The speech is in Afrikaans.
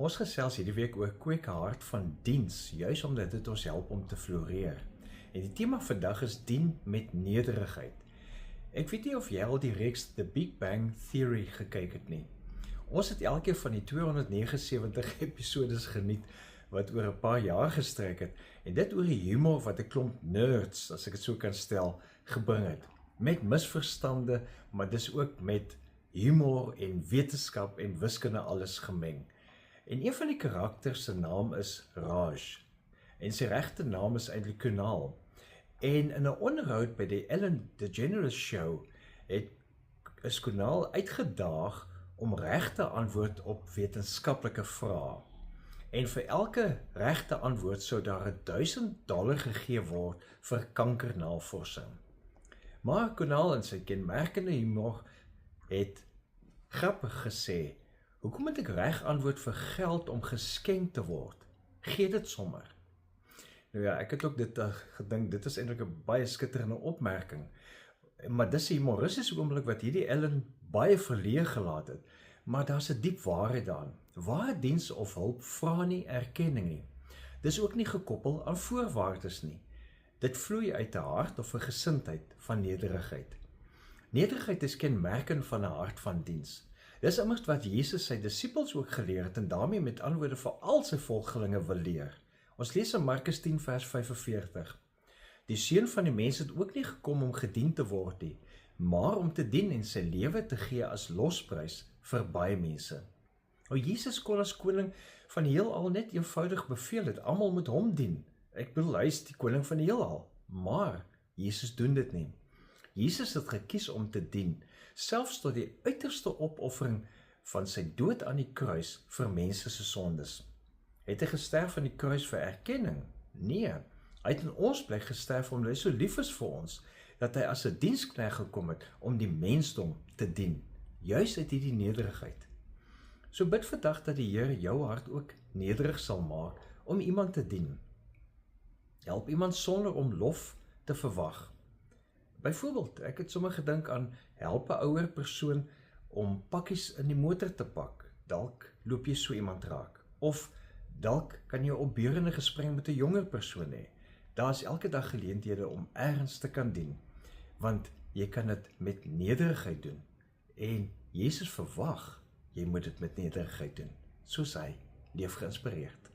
Ons gesels hierdie week oor kweek 'n hart van diens, juis omdat dit ons help om te floreer. En die tema vandag is dien met nederigheid. Ek weet nie of jy al die reeks The Big Bang Theory gekyk het nie. Ons het elkeen van die 279 episodes geniet wat oor 'n paar jaar gestrek het, en dit oor die humor wat 'n klomp nerds, as ek dit so kan stel, gebring het. Met misverstande, maar dis ook met humor en wetenskap en wiskunde alles gemeng. En een van die karakters se naam is Raj, en sy regte naam is eintlik Kunal. En in 'n onderhoud by die Ellen DeGeneres Show is Kunal uitgedaag om regte antwoord op wetenskaplike vrae. En vir elke regte antwoord sou daar $1000 gegee word vir kankernavorsing. Maar Kunal in sy kenmerkende humor het grappig gesê: "Hoekom moet ek reg antwoord vir geld om geskenk te word? Gee dit sommer." Nou ja, ek het ook dit gedink, dit is eintlik 'n baie skitterende opmerking. Maar dis 'n humoristiese oomblik wat hierdie Ellen baie verleë gelaat het. Maar daar's 'n diep waarheid daarin. Ware diens of hulp vra nie erkenning nie. Dis ook nie gekoppel aan voorwaardes nie. Dit vloei uit 'n hart of 'n gesindheid van nederigheid. Nederigheid is kenmerkend van 'n hart van diens. Dis immers wat Jesus sy disippels ook geleer het en daarmee met antwoorde vir al sy volgelinge wil leer. Ons lees in Markus 10 vers 45. Die Seun van die Mens het ook nie gekom om gedien te word nie, maar om te dien en sy lewe te gee as losprys vir baie mense. Nou Jesus kon as koning van die heelal net eenvoudig beveel het, almal moet hom dien. Ek bedoel, hy is die koning van die heelal, maar Jesus doen dit nie. Jesus het gekies om te dien, selfs tot die uiterste opoffering van sy dood aan die kruis vir mense se sondes. Het hy gesterf aan die kruis vir erkenning? Nee, hy het in ons plek gesterf omdat hy so lief is vir ons, dat hy as 'n diensknegt gekom het om die mensdom te dien, juis uit hierdie nederigheid. So bid vandag dat die Here jou hart ook nederig sal maak om iemand te dien. Help iemand sonder om lof te verwag. Byvoorbeeld, ek het sommer gedink aan help 'n ouer persoon om pakkies in die motor te pak. Dalk loop jy so iemand raak. Of dalk kan jy 'n opbeurende gesprek met 'n jonger persoon hê. Daar is elke dag geleenthede om ergens te kan dien, want jy kan dit met nederigheid doen. En Jesus verwag, jy moet dit met nederigheid doen, soos hy, leef geïnspireerd.